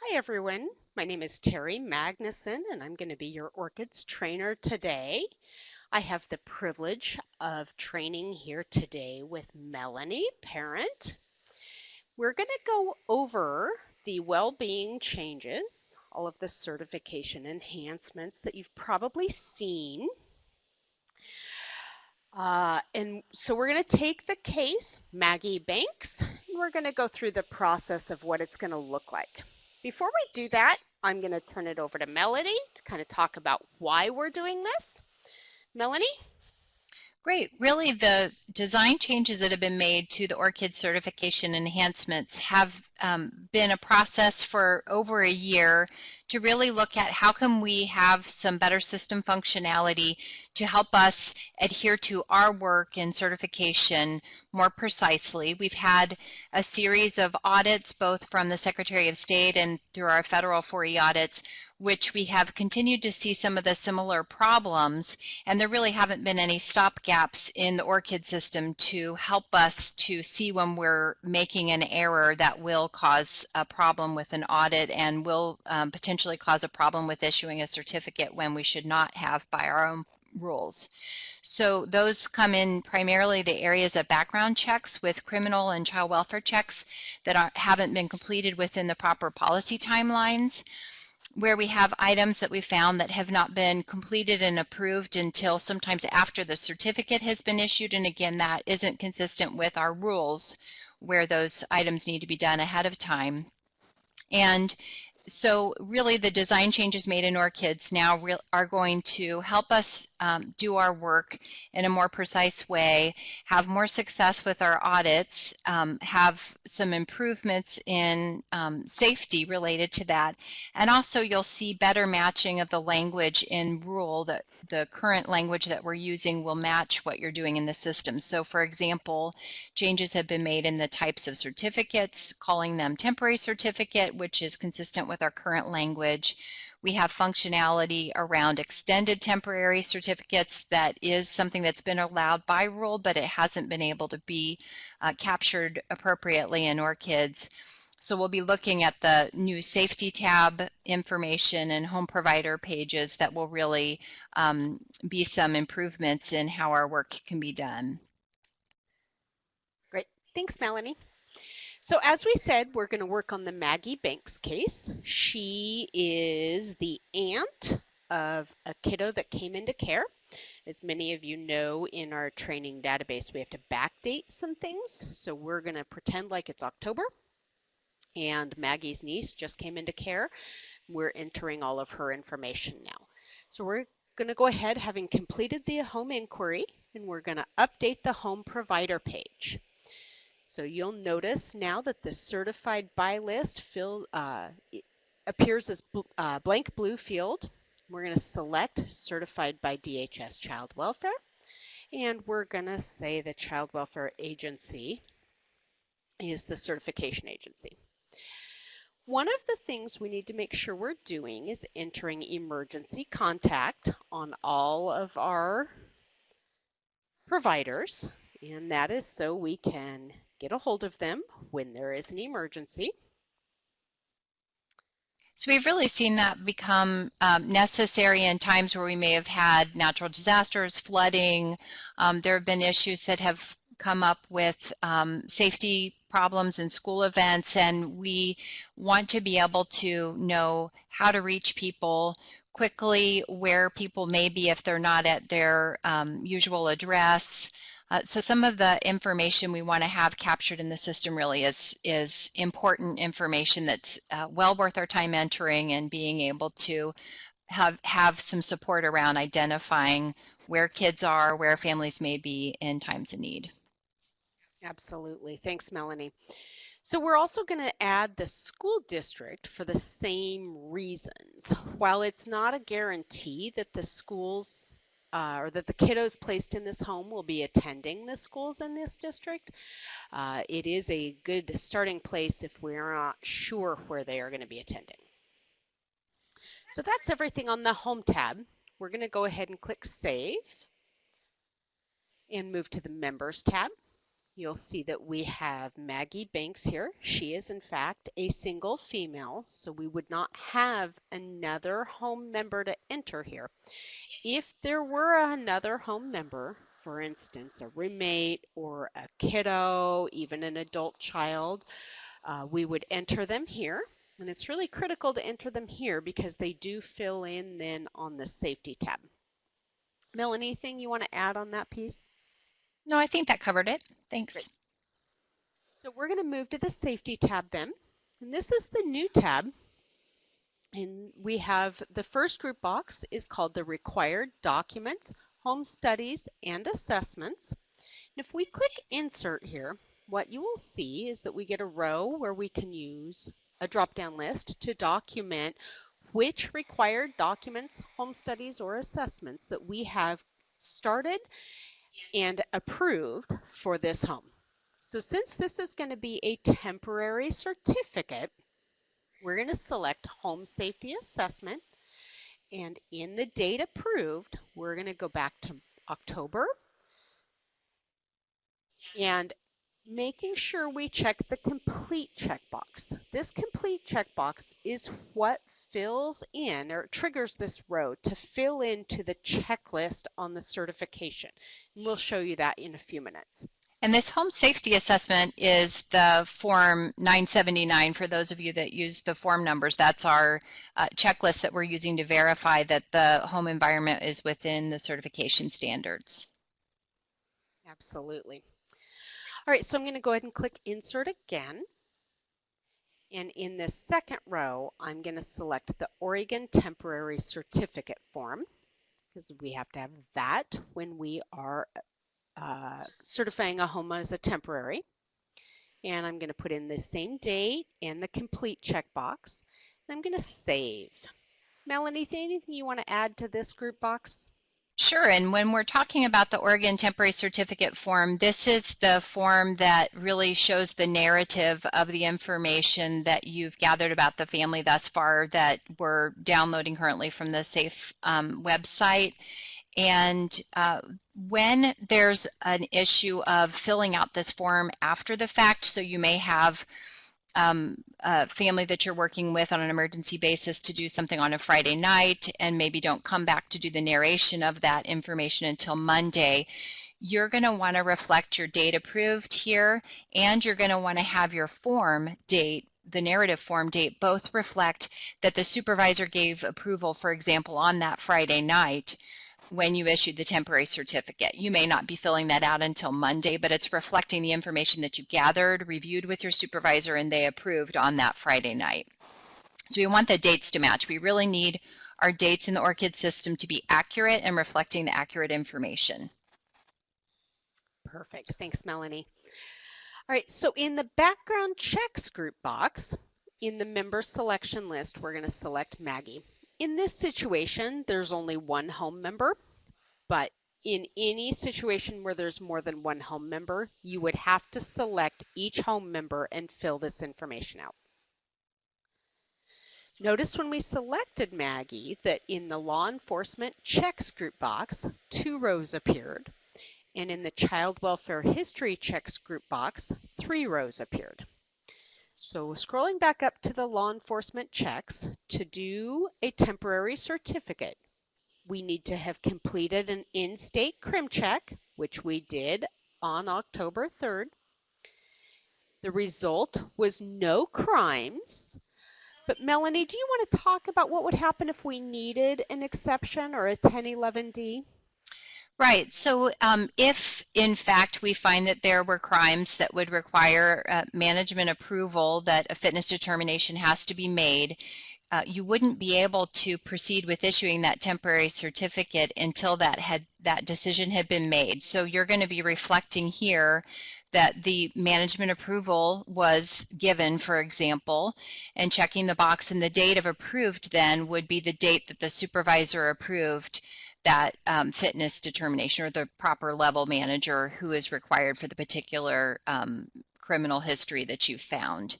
Hi everyone, my name is Terry Magnuson and I'm going to be your orchids trainer today. I have the privilege of training here today with Melanie, parent. We're going to go over the well-being changes, all of the certification enhancements that you've probably seen. And so we're going to take the case, Maggie Banks, and we're going to go through the process of what it's going to look like. Before we do that, I'm going to turn it over to Melanie to kind of talk about why we're doing this. Melanie? Great. Really, the design changes that have been made to the ORCID certification enhancements have been a process for over a year to really look at how can we have some better system functionality to help us adhere to our work and certification more precisely. We've had a series of audits, both from the Secretary of State and through our federal 4E audits, which we have continued to see some of the similar problems, and there really haven't been any stopgaps in the ORCID system to help us to see when we're making an error that will cause a problem with an audit and will potentially cause a problem with issuing a certificate when we should not have by our own rules. So those come in primarily the areas of background checks with criminal and child welfare checks that haven't been completed within the proper policy timelines, where we have items that we found that have not been completed and approved until sometimes after the certificate has been issued. And again, that isn't consistent with our rules where those items need to be done ahead of time. And so really the design changes made in ORCIDs now are going to help us do our work in a more precise way, have more success with our audits, have some improvements in safety related to that, and also you'll see better matching of the language in rule, that the current language that we're using will match what you're doing in the system. So for example, changes have been made in the types of certificates, calling them temporary certificate, which is consistent with our current language. We have functionality around extended temporary certificates that is something that's been allowed by rule, but it hasn't been able to be captured appropriately in ORCIDs. So we'll be looking at the new safety tab information and home provider pages that will really be some improvements in how our work can be done. Great. Thanks, Melanie. So as we said, we're going to work on the Maggie Banks case. She is the aunt of a kiddo that came into care. As many of you know, in our training database, we have to backdate some things. So we're going to pretend like it's October, and Maggie's niece just came into care. We're entering all of her information now. So we're going to go ahead, having completed the home inquiry, and we're going to update the home provider page. So you'll notice now that the certified by list appears as blank blue field. We're going to select certified by DHS Child Welfare, and we're going to say the Child Welfare Agency is the certification agency. One of the things we need to make sure we're doing is entering emergency contact on all of our providers, and that is so we can get a hold of them when there is an emergency. So we've really seen that become necessary in times where we may have had natural disasters, flooding. There have been issues that have come up with safety problems in school events, and we want to be able to know how to reach people quickly, where people may be if they're not at their usual address. So some of the information we want to have captured in the system really is important information that's well worth our time entering and being able to have some support around identifying where kids are, where families may be in times of need. Absolutely. Thanks, Melanie. So we're also going to add the school district for the same reasons. While it's not a guarantee that the schools or that the kiddos placed in this home will be attending the schools in this district, it is a good starting place if we're not sure where they are going to be attending. So that's everything on the Home tab. We're going to go ahead and click Save and move to the Members tab. you'll see that we have Maggie Banks here. She is in fact a single female, so we would not have another home member to enter here. If there were another home member, for instance, a roommate or a kiddo, even an adult child, we would enter them here. And it's really critical to enter them here because they do fill in then on the safety tab. Mel, anything you want to add on that piece? No, I think that covered it. Great. Thanks. So we're going to move to the safety tab then. And this is the new tab. And we have the first group box is called the required documents, home studies, and assessments. And if we click insert here, what you will see is that we get a row where we can use a drop-down list to document which required documents, home studies, or assessments that we have started and approved for this home. So since this is going to be a temporary certificate, we're going to select Home Safety Assessment, and in the date approved, we're going to go back to October and making sure we check the complete checkbox. This complete checkbox is what fills in or triggers this row to fill into the checklist on the certification. And we'll show you that in a few minutes. And this home safety assessment is the Form 979 for those of you that use the form numbers. That's our checklist that we're using to verify that the home environment is within the certification standards. Absolutely. All right, so I'm going to go ahead and click Insert again. And in this second row, I'm going to select the Oregon Temporary Certificate form because we have to have that when we are certifying a home as a temporary. And I'm going to put in the same date and the complete checkbox. And I'm going to save. Melanie, anything you want to add to this group box? Sure, and when we're talking about the Oregon Temporary Certificate form, this is the form that really shows the narrative of the information that you've gathered about the family thus far that we're downloading currently from the SAFE website. And when there's an issue of filling out this form after the fact, so you may have a family that you're working with on an emergency basis to do something on a Friday night and maybe don't come back to do the narration of that information until Monday, you're going to want to reflect your date approved here, and you're going to want to have your form date, the narrative form date, both reflect that the supervisor gave approval, for example, on that Friday night when you issued the temporary certificate. You may not be filling that out until Monday, but it's reflecting the information that you gathered, reviewed with your supervisor, and they approved on that Friday night. So we want the dates to match. We really need our dates in the ORCID system to be accurate and reflecting the accurate information. Perfect. Thanks, Melanie. All right, so in the background checks group box, in the member selection list, we're going to select Maggie. In this situation, there's only one home member, but in any situation where there's more than one home member, you would have to select each home member and fill this information out. Notice when we selected Maggie that in the law enforcement checks group box, 2 rows appeared, and in the child welfare history checks group box, 3 rows appeared. So scrolling back up to the law enforcement checks, to do a temporary certificate, we need to have completed an in-state crim check, which we did on October 3rd. The result was no crimes. But Melanie, do you want to talk about what would happen if we needed an exception or a 1011D? Right. So if, in fact, we find that there were crimes that would require management approval, that a fitness determination has to be made, you wouldn't be able to proceed with issuing that temporary certificate until that decision had been made. So you're going to be reflecting here that the management approval was given, for example, and checking the box, and the date of approved then would be the date that the supervisor approved that fitness determination, or the proper level manager who is required for the particular criminal history that you found.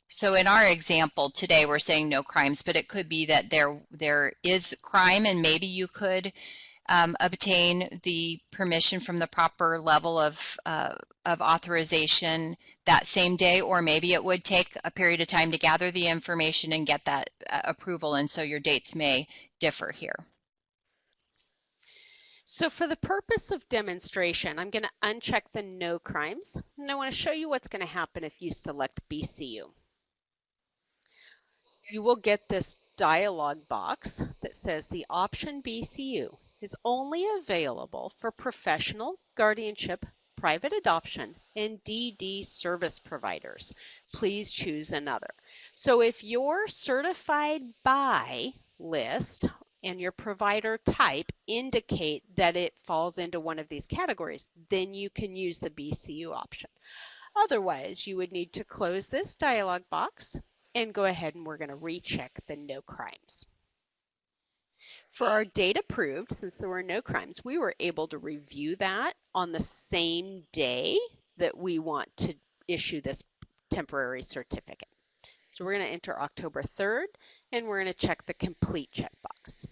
So in our example today, we're saying no crimes, but it could be that there is crime, and maybe you could obtain the permission from the proper level of of authorization that same day, or maybe it would take a period of time to gather the information and get that approval, and so your dates may differ here. So for the purpose of demonstration, I'm going to uncheck the no crimes, and I want to show you what's going to happen if you select BCU. You will get this dialog box that says the option BCU is only available for professional, guardianship, private adoption, and DD service providers. Please choose another. So if your certified by list and your provider type indicate that it falls into one of these categories, then you can use the BCU option. Otherwise, you would need to close this dialog box and go ahead and we're going to recheck the no crimes. For our date approved, since there were no crimes, we were able to review that on the same day that we want to issue this temporary certificate. So we're going to enter October 3rd and we're going to check the complete checkbox.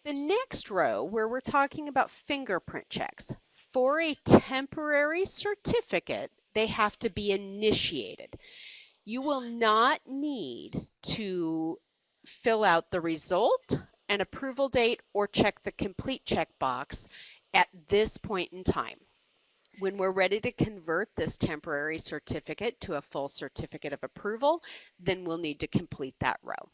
The next row where we're talking about fingerprint checks, for a temporary certificate, they have to be initiated. You will not need to fill out the result, an approval date, or check the complete checkbox at this point in time. When we're ready to convert this temporary certificate to a full certificate of approval, then we'll need to complete that row.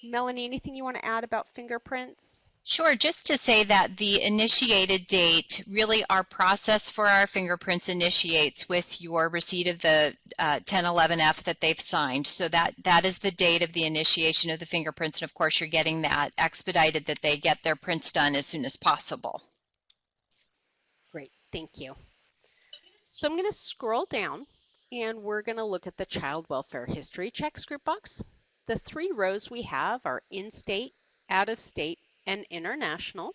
Melanie, anything you want to add about fingerprints? Sure, just to say that the initiated date, really our process for our fingerprints initiates with your receipt of the 1011F that they've signed. So that is the date of the initiation of the fingerprints, and of course you're getting that expedited, that they get their prints done as soon as possible. Great, thank you. So I'm going to scroll down and we're going to look at the child welfare history checks group box. The three rows we have are in-state, out-of-state, and international.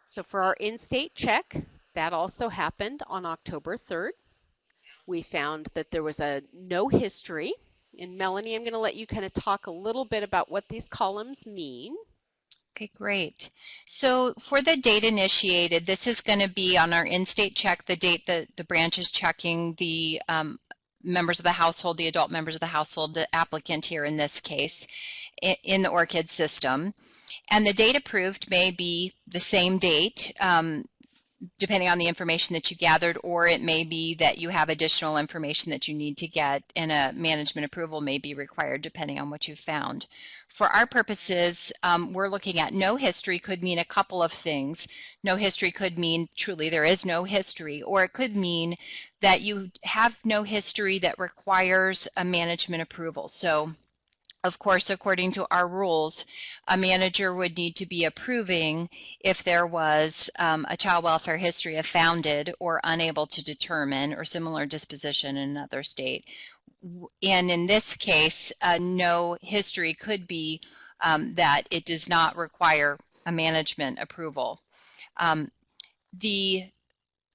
So for our in-state check, that also happened on October 3rd. We found that there was a no history. And Melanie, I'm going to let you kind of talk a little bit about what these columns mean. Okay, great. So for the date initiated, this is going to be on our in-state check, the date that the branch is checking the members of the household, the adult members of the household, the applicant here in this case, in the ORCID system. And the date approved may be the same date, depending on the information that you gathered, or it may be that you have additional information that you need to get, and a management approval may be required depending on what you found. For our purposes, we're looking at no history could mean a couple of things. No history could mean truly there is no history, or it could mean that you have no history that requires a management approval. So of course, according to our rules, a manager would need to be approving if there was a child welfare history of founded or unable to determine or similar disposition in another state. And in this case, no history could be that it does not require a management approval. The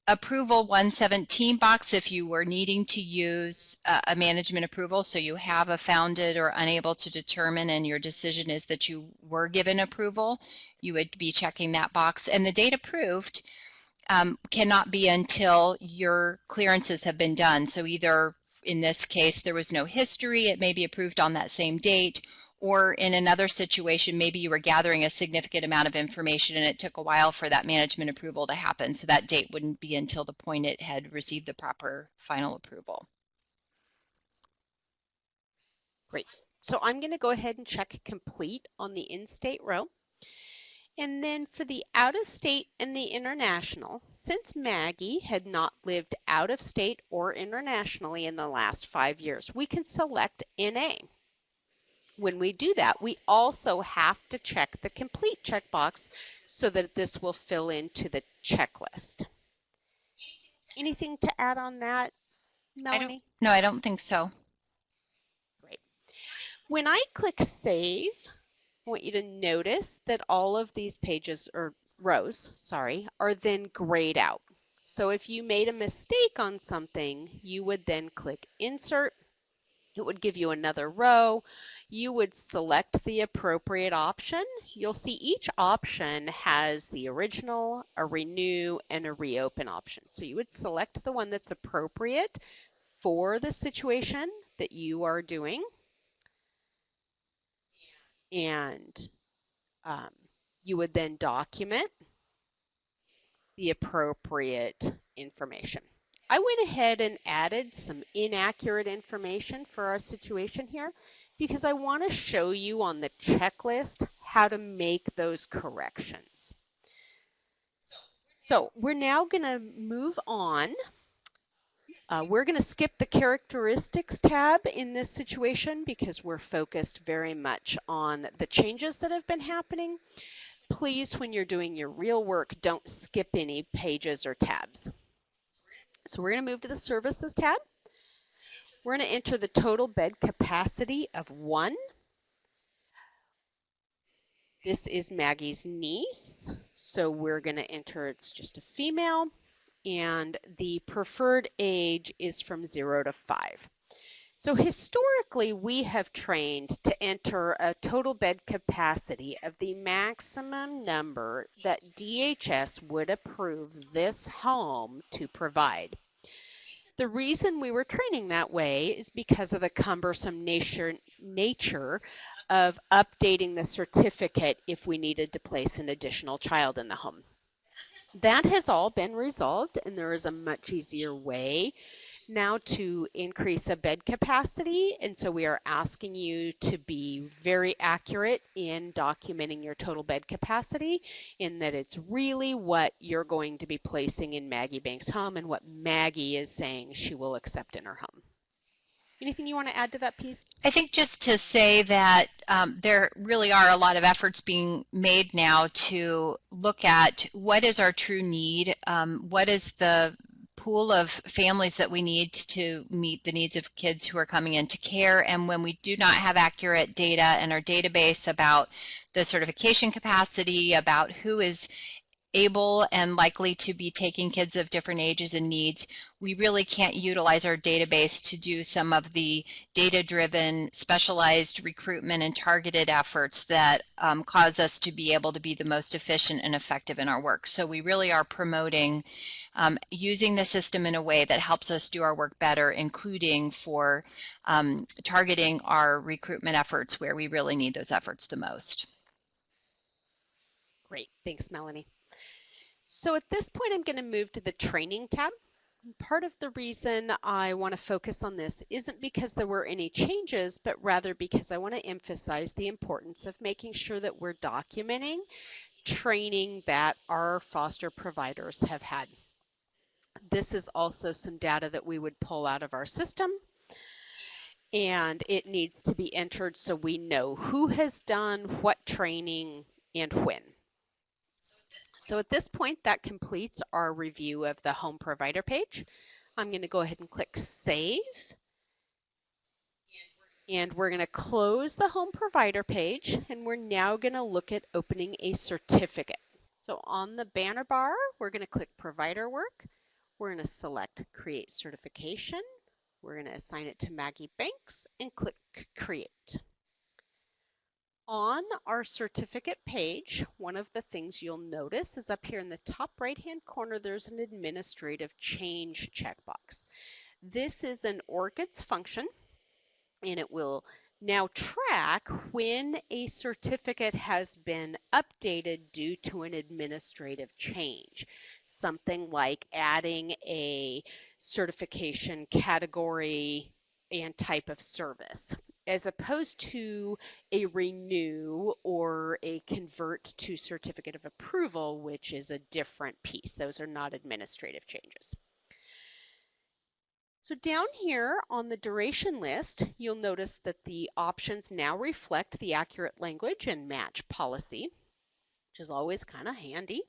Approval 117 box, if you were needing to use a management approval, so you have a founded or unable to determine and your decision is that you were given approval, you would be checking that box. And the date approved cannot be until your clearances have been done. So either in this case there was no history, it may be approved on that same date, or in another situation, maybe you were gathering a significant amount of information and it took a while for that management approval to happen. So that date wouldn't be until the point it had received the proper final approval. Great. So I'm going to go ahead and check complete on the in-state row. And then for the out-of-state and the international, since Maggie had not lived out of state or internationally in the last 5 years, we can select NA. When we do that, we also have to check the complete checkbox so that this will fill into the checklist. Anything to add on that, Melanie? No, I don't think so. Great. When I click Save, I want you to notice that all of these pages, or rows, sorry, are then grayed out. So if you made a mistake on something, you would then click Insert. It would give you another row. You would select the appropriate option. You'll see each option has the original, a renew, and a reopen option. So you would select the one that's appropriate for the situation that you are doing, and um, you would then document the appropriate information. I went ahead and added some inaccurate information for our situation here because I want to show you on the checklist how to make those corrections. So we're now going to move on. We're going to skip the characteristics tab in this situation because we're focused very much on the changes that have been happening. Please, when you're doing your real work, don't skip any pages or tabs. So we're going to move to the services tab. We're going to enter the total bed capacity of 1. This is Maggie's niece, so we're going to enter it's just a female, and the preferred age is from 0 to 5. So historically, we have trained to enter a total bed capacity of the maximum number that DHS would approve this home to provide. The reason we were training that way is because of the cumbersome nature of updating the certificate if we needed to place an additional child in the home. That has all been resolved, and there is a much easier way now to increase a bed capacity, and so we are asking you to be very accurate in documenting your total bed capacity, in that it's really what you're going to be placing in Maggie Banks' home and what Maggie is saying she will accept in her home. Anything you want to add to that piece? I think just to say that there really are a lot of efforts being made now to look at what is our true need, what is the pool of families that we need to meet the needs of kids who are coming into care, and when we do not have accurate data in our database about the certification capacity, about who is able and likely to be taking kids of different ages and needs, we really can't utilize our database to do some of the data-driven, specialized recruitment and targeted efforts that cause us to be able to be the most efficient and effective in our work. So we really are promoting using the system in a way that helps us do our work better, including for targeting our recruitment efforts where we really need those efforts the most. Great, thanks, Melanie. So at this point, I'm going to move to the training tab. Part of the reason I want to focus on this isn't because there were any changes, but rather because I want to emphasize the importance of making sure that we're documenting training that our foster providers have had. This is also some data that we would pull out of our system, and it needs to be entered so we know who has done what training and when. So at this point, that completes our review of the home provider page. I'm going to go ahead and click Save. And we're going to close the home provider page, and we're now going to look at opening a certificate. So on the banner bar, we're going to click Provider Work. We're going to select Create Certification. We're going to assign it to Maggie Banks and click Create. On our certificate page, one of the things you'll notice is up here in the top right-hand corner, there's an administrative change checkbox. This is an ORCID's function, and it will now track when a certificate has been updated due to an administrative change. Something like adding a certification category and type of service, as opposed to a renew or a convert to certificate of approval, which is a different piece. Those are not administrative changes. So down here on the duration list, you'll notice that the options now reflect the accurate language and match policy, which is always kind of handy.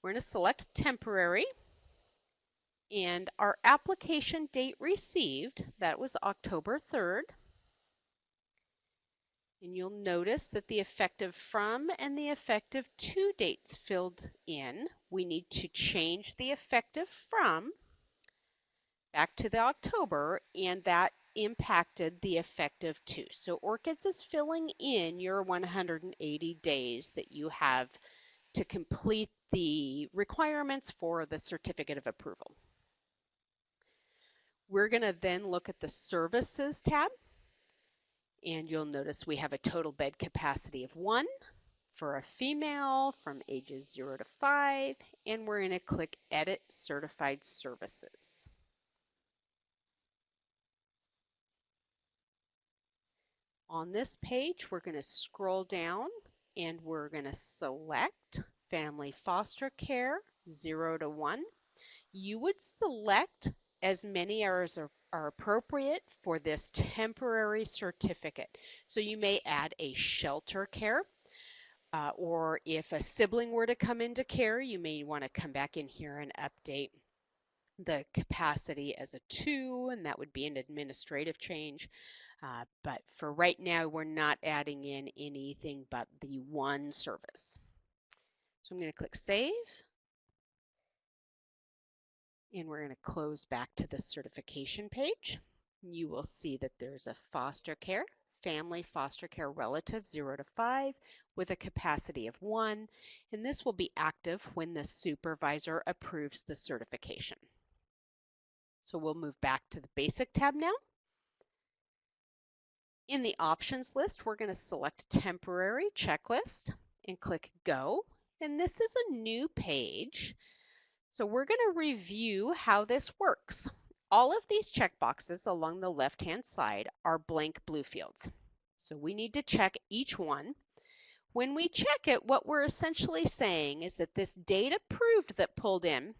We're going to select temporary, and our application date received, that was October 3rd. And you'll notice that the effective from and the effective to dates filled in. We need to change the effective from back to the October, and that impacted the effective to. So Orchids is filling in your 180 days that you have to complete the requirements for the certificate of approval. We're going to then look at the services tab, and you'll notice we have a total bed capacity of 1 for a female from ages 0 to 5, and we're going to click Edit Certified Services. On this page, we're going to scroll down and we're going to select Family Foster Care 0 to 1. You would select as many as are appropriate for this temporary certificate. So you may add a shelter care, or if a sibling were to come into care, you may want to come back in here and update the capacity as a 2, and that would be an administrative change. But for right now, we're not adding in anything but the 1 service. So I'm going to click Save. And we're going to close back to the certification page. You will see that there's a foster care, family foster care relative 0 to 5 with a capacity of 1. And this will be active when the supervisor approves the certification. So we'll move back to the basic tab now. In the options list, we're going to select temporary checklist and click Go. And this is a new page. So we're going to review how this works. All of these checkboxes along the left-hand side are blank blue fields. So we need to check each one. When we check it, what we're essentially saying is that this date approved that pulled in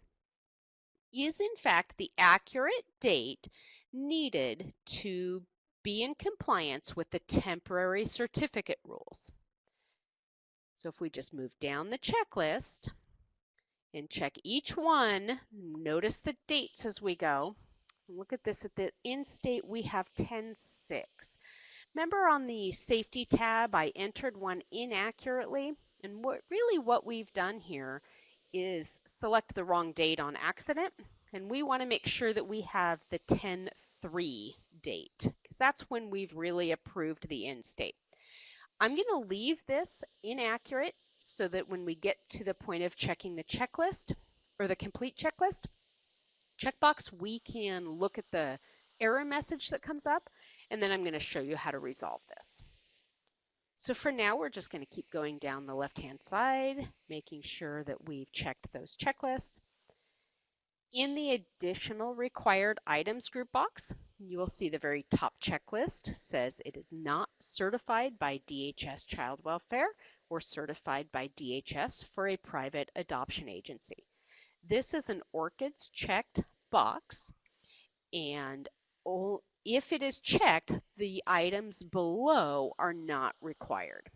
is in fact the accurate date needed to be in compliance with the temporary certificate rules. So if we just move down the checklist and check each one, notice the dates as we go. Look at this, at the end state we have 10-6. Remember on the safety tab I entered one inaccurately, and what we've done here is select the wrong date on accident, and we want to make sure that we have the 10-3 date, because that's when we've really approved the end state. I'm going to leave this inaccurate so that when we get to the point of checking the checklist or the complete checklist checkbox, we can look at the error message that comes up, and then I'm going to show you how to resolve this. So for now, we're just going to keep going down the left-hand side, making sure that we've checked those checklists. In the additional required items group box, you will see the very top checklist says it is not certified by DHS Child Welfare or certified by DHS for a private adoption agency. This is an Orchids checked box, and if it is checked, the items below are not required.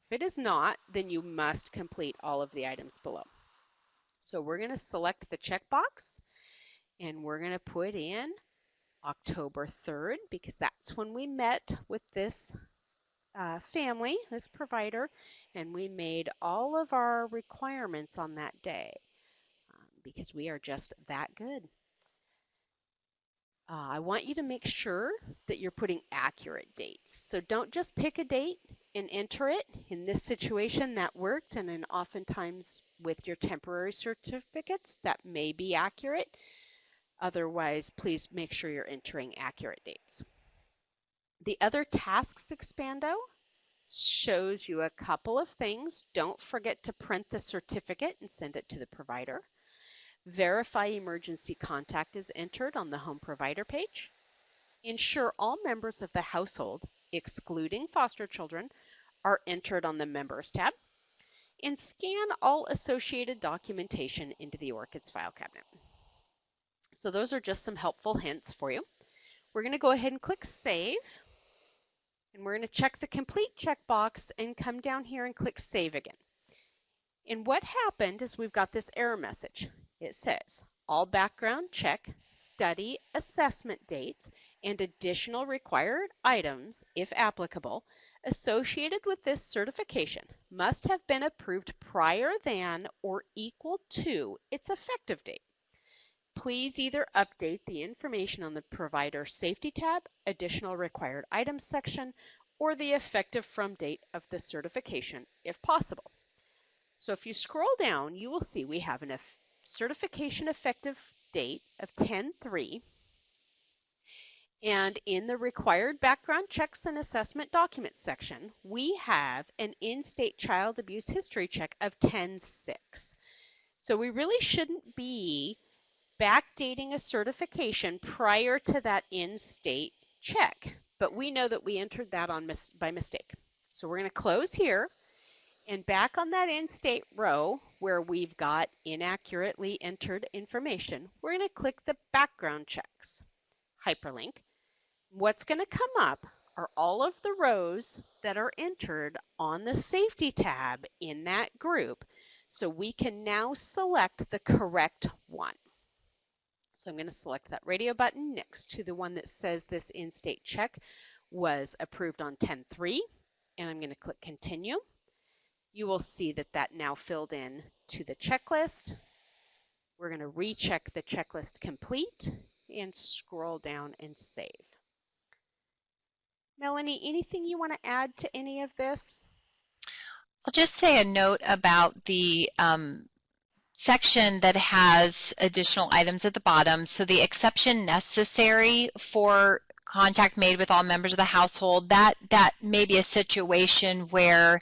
If it is not, then you must complete all of the items below. So we're going to select the checkbox, and we're going to put in October 3rd, because that's when we met with this family, this provider, and we made all of our requirements on that day because we are just that good. I want you to make sure that you're putting accurate dates. So don't just pick a date and enter it. In this situation, that worked, and then oftentimes with your temporary certificates, that may be accurate. Otherwise, please make sure you're entering accurate dates. The other tasks expando shows you a couple of things. Don't forget to print the certificate and send it to the provider. Verify emergency contact is entered on the home provider page. Ensure all members of the household, excluding foster children, are entered on the Members tab. And scan all associated documentation into the Orchids file cabinet. So those are just some helpful hints for you. We're going to go ahead and click Save. And we're going to check the complete checkbox and come down here and click Save again. And what happened is we've got this error message. It says, all background check, study, assessment dates, and additional required items, if applicable, associated with this certification must have been approved prior than or equal to its effective date. please either update the information on the Provider Safety tab, Additional Required Items section, or the effective from date of the certification if possible. So if you scroll down, you will see we have a certification effective date of 10/3, and in the required background checks and assessment documents section, we have an in-state child abuse history check of 10/6. So we really shouldn't be backdating a certification prior to that in-state check, but we know that we entered that by mistake. So we're going to close here, and back on that in-state row where we've got inaccurately entered information, we're going to click the background checks hyperlink. What's going to come up are all of the rows that are entered on the safety tab in that group, so we can now select the correct one. So I'm going to select that radio button next to the one that says this in-state check was approved on 10/3, and I'm going to click continue. You will see that that now filled in to the checklist. We're going to recheck the checklist complete and scroll down and save. Melanie, anything you want to add to any of this? I'll just say a note about the section that has additional items at the bottom. So the exception necessary for contact made with all members of the household, that may be a situation where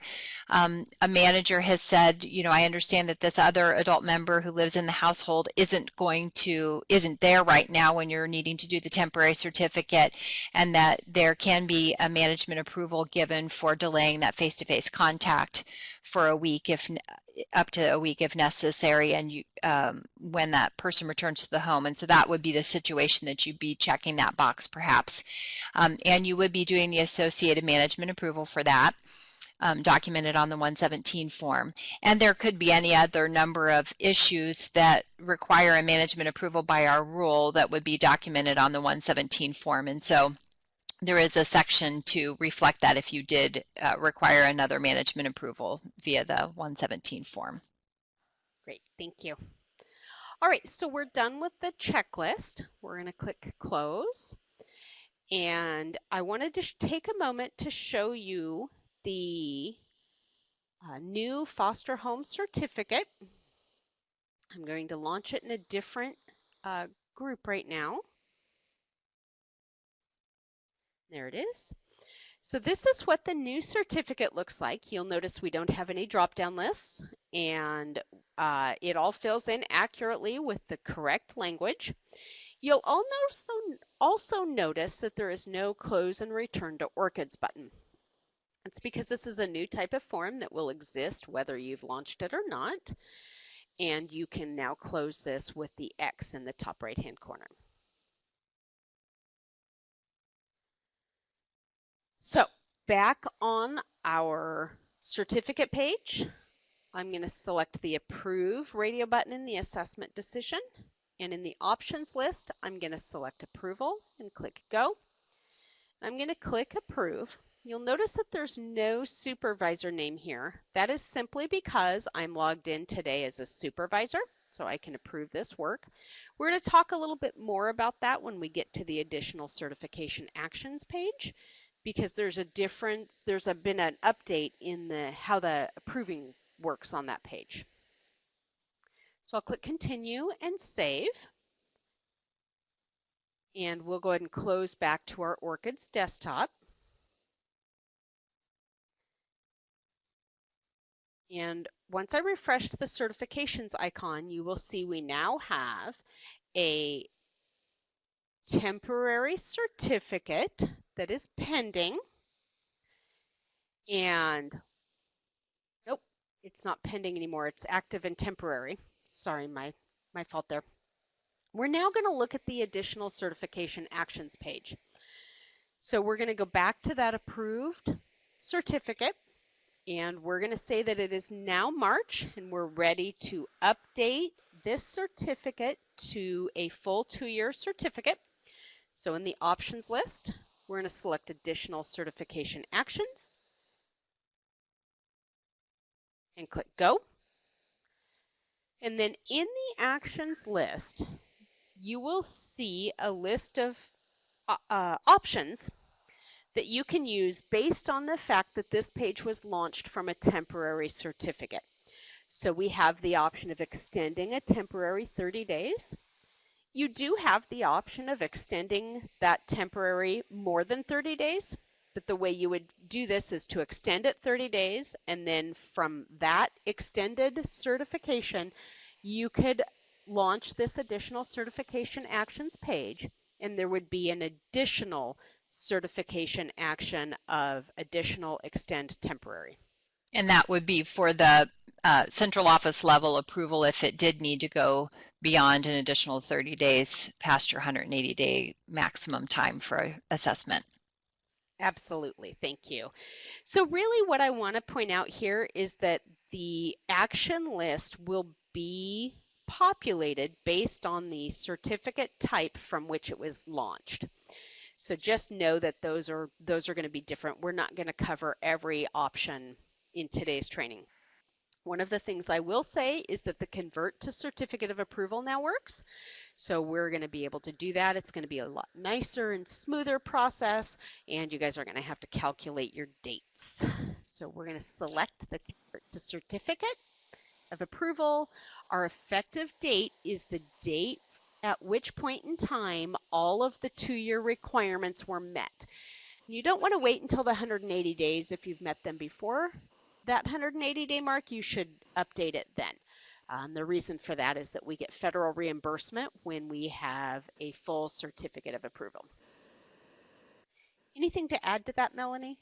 a manager has said, you know, I understand that this other adult member who lives in the household isn't there right now when you're needing to do the temporary certificate, and that there can be a management approval given for delaying that face-to-face contact for a week, if up to a week if necessary, and you when that person returns to the home. And so that would be the situation that you'd be checking that box perhaps, and you would be doing the associated management approval for that, documented on the 117 form. And there could be any other number of issues that require a management approval by our rule that would be documented on the 117 form. And so there is a section to reflect that if you did require another management approval via the 117 form. Great, thank you. All right, so we're done with the checklist. We're going to click close. And I wanted to take a moment to show you the new foster home certificate. I'm going to launch it in a different group right now. There it is. So this is what the new certificate looks like. You'll notice we don't have any drop-down lists, and it all fills in accurately with the correct language. You'll also notice that there is no close and return to orchids button. It's because this is a new type of form that will exist whether you've launched it or not, and you can now close this with the X in the top right-hand corner. So back on our certificate page, I'm going to select the Approve radio button in the assessment decision. And in the options list, I'm going to select Approval and click Go. I'm going to click Approve. You'll notice that there's no supervisor name here. That is simply because I'm logged in today as a supervisor, so I can approve this work. We're going to talk a little bit more about that when we get to the additional certification actions page, because there's been an update in how the approving works on that page. So I'll click continue and save. And we'll go ahead and close back to our Orchids desktop. And once I refreshed the certifications icon, you will see we now have a temporary certificate that is pending. And nope, it's not pending anymore. It's active and temporary. Sorry, my fault there. We're now going to look at the additional certification actions page. So we're going to go back to that approved certificate, and we're going to say that it is now March, and we're ready to update this certificate to a full 2-year certificate. So in the options list, we're going to select additional certification actions and click Go. And then in the actions list, you will see a list of options that you can use based on the fact that this page was launched from a temporary certificate. So we have the option of extending a temporary 30 days. You do have the option of extending that temporary more than 30 days, but the way you would do this is to extend it 30 days, and then from that extended certification, you could launch this additional certification actions page, and there would be an additional certification action of additional extend temporary. And that would be for the central office level approval if it did need to go beyond an additional 30 days past your 180-day maximum time for assessment. Absolutely, thank you. So really what I want to point out here is that the action list will be populated based on the certificate type from which it was launched. So just know that those are going to be different. We're not going to cover every option in today's training. One of the things I will say is that the convert to certificate of approval now works. So we're going to be able to do that. It's going to be a lot nicer and smoother process, and you guys are going to have to calculate your dates. So we're going to select the convert to certificate of approval. Our effective date is the date at which point in time all of the 2-year requirements were met. You don't want to wait until the 180 days if you've met them before that 180-day mark. You should update it then. The reason for that is that we get federal reimbursement when we have a full certificate of approval. Anything to add to that, Melanie?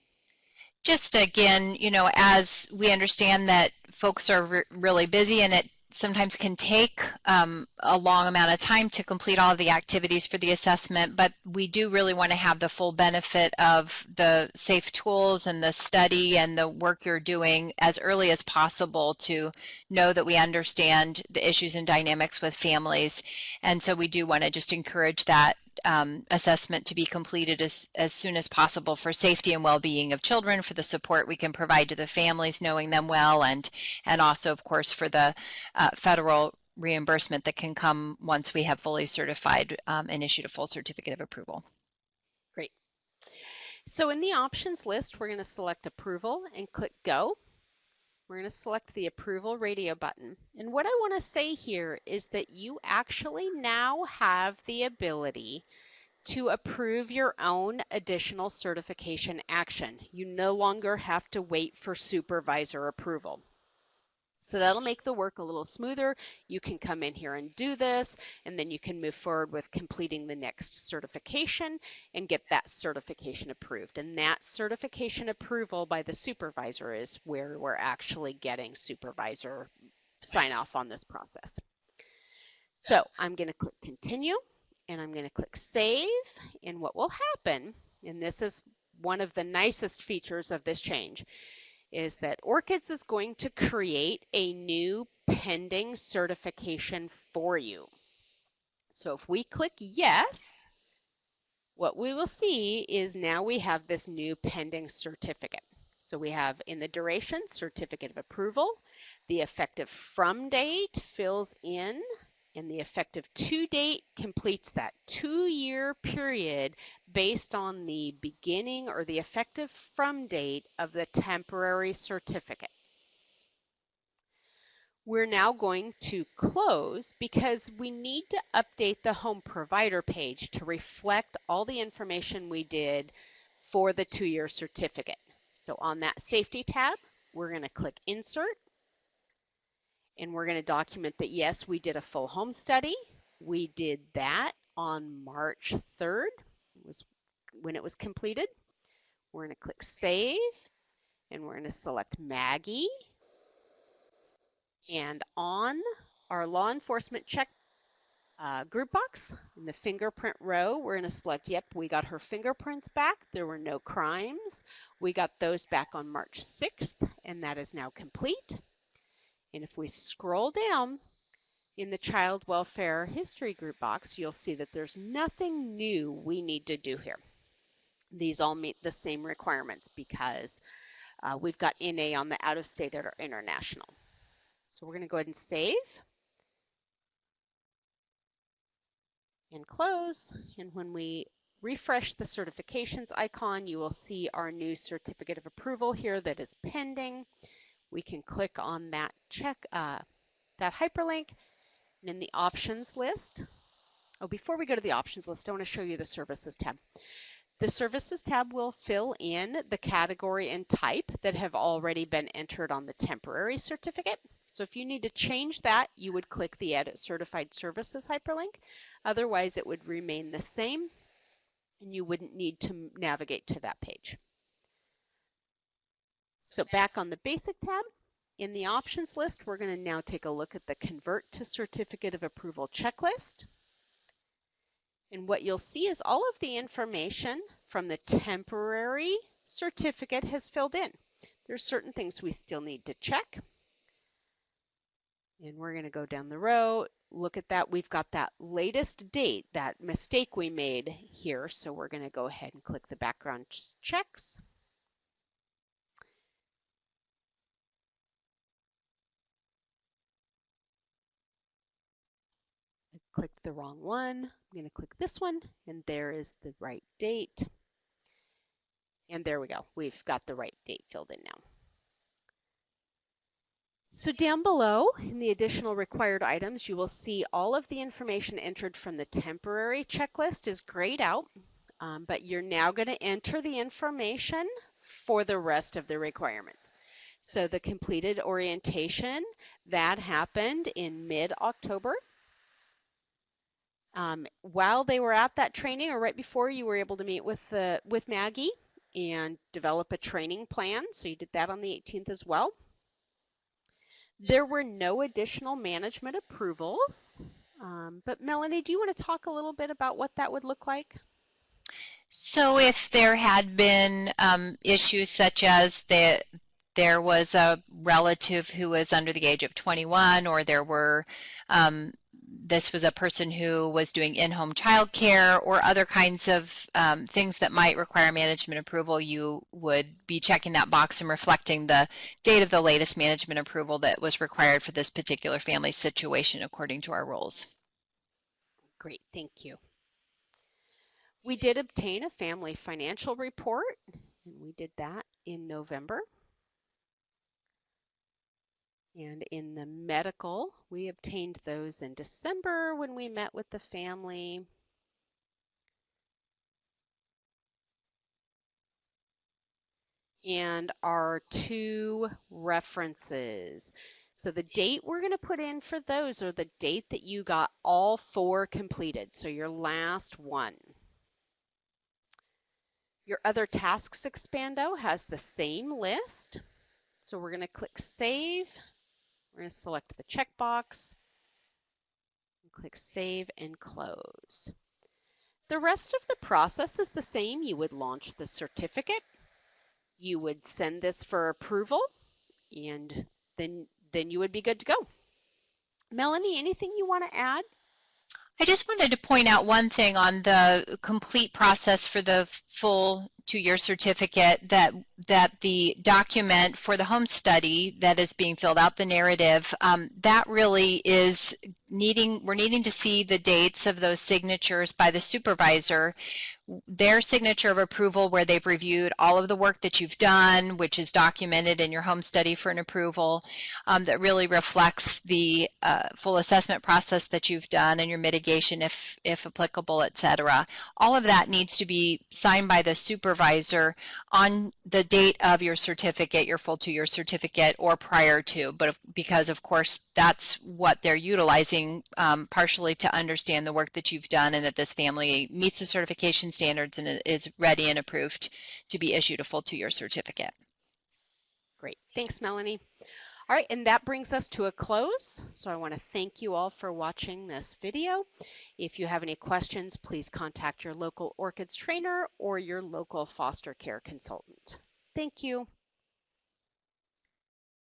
Just again, as we understand that folks are really busy and it sometimes can take a long amount of time to complete all of the activities for the assessment, but we do really want to have the full benefit of the safe tools and the study and the work you're doing as early as possible to know that we understand the issues and dynamics with families. And so we do want to just encourage that assessment to be completed as soon as possible for safety and well-being of children, for the support we can provide to the families, knowing them well, and also, of course, for the federal reimbursement that can come once we have fully certified and issued a full certificate of approval. Great. So in the options list, we're going to select approval and click go. We're going to select the approval radio button. And what I want to say here is that you actually now have the ability to approve your own additional certification action. You no longer have to wait for supervisor approval. So that'll make the work a little smoother. You can come in here and do this, and then you can move forward with completing the next certification and get that certification approved. And that certification approval by the supervisor is where we're actually getting supervisor sign off on this process. So I'm going to click continue, and I'm going to click save, and what will happen, and this is one of the nicest features of this change, is that ORCIDS is going to create a new pending certification for you. So if we click yes, what we will see is now we have this new pending certificate. So we have in the duration, certificate of approval, the effective from date fills in, and the effective to date completes that 2-year period based on the beginning or the effective from date of the temporary certificate. We're now going to close because we need to update the home provider page to reflect all the information we did for the 2-year certificate. So on that safety tab, we're going to click insert, and we're going to document that yes, we did a full home study. We did that on March 3rd, was when it was completed. We're going to click save, and we're going to select Maggie. And on our law enforcement check group box in the fingerprint row, we're going to select, yep, we got her fingerprints back. There were no crimes. We got those back on March 6th, and that is now complete. And if we scroll down in the child welfare history group box, you'll see that there's nothing new we need to do here. These all meet the same requirements because we've got NA on the out-of-state or international. So we're going to go ahead and save. and close. And when we refresh the certifications icon, you will see our new certificate of approval here that is pending. We can click on that that hyperlink, and in the options list, before we go to the options list, I want to show you the services tab. The services tab will fill in the category and type that have already been entered on the temporary certificate. So if you need to change that, you would click the Edit Certified Services hyperlink. Otherwise, it would remain the same, and you wouldn't need to navigate to that page. So back on the Basic tab, in the options list, we're going to now take a look at the Convert to Certificate of Approval checklist. And what you'll see is all of the information from the temporary certificate has filled in. There's certain things we still need to check. And we're going to go down the row, look at that. We've got that latest date, that mistake we made here. So we're going to go ahead and click the background checks. I clicked the wrong one. I'm going to click this one, and there is the right date. And there we go. We've got the right date filled in now. So down below in the additional required items, you will see all of the information entered from the temporary checklist is grayed out, but you're now going to enter the information for the rest of the requirements. So the completed orientation, that happened in mid-October. While they were at that training, or right before, you were able to meet with Maggie and develop a training plan. So you did that on the 18th as well. There were no additional management approvals, but Melanie, do you want to talk a little bit about what that would look like? So if there had been issues such as that there was a relative who was under the age of 21, or there were this was a person who was doing in-home childcare or other kinds of things that might require management approval, you would be checking that box and reflecting the date of the latest management approval that was required for this particular family situation according to our rules. Great, thank you. We did obtain a family financial report, and we did that in November. And in the medical, we obtained those in December when we met with the family. And our 2 references. So the date we're going to put in for those are the date that you got all 4 completed, so your last one. Your other tasks expando has the same list. So we're going to click Save. We're going to select the checkbox, click Save and Close. The rest of the process is the same. You would launch the certificate. You would send this for approval, and then you would be good to go. Melanie, anything you want to add? I just wanted to point out one thing on the complete process for the full 2-year certificate, that the document for the home study that is being filled out, the narrative, that really is we're needing to see the dates of those signatures by the supervisor, their signature of approval where they've reviewed all of the work that you've done, which is documented in your home study for an approval, that really reflects the full assessment process that you've done and your mitigation if applicable, etc. All of that needs to be signed by the supervisor on the date of your certificate, your full 2-year certificate, or prior to, but because of course that's what they're utilizing partially to understand the work that you've done and that this family meets the certification standards and is ready and approved to be issued a full 2-year certificate. Great, thanks Melanie. All right, and that brings us to a close. So I want to thank you all for watching this video. If you have any questions, please contact your local orchids trainer or your local foster care consultant. Thank you.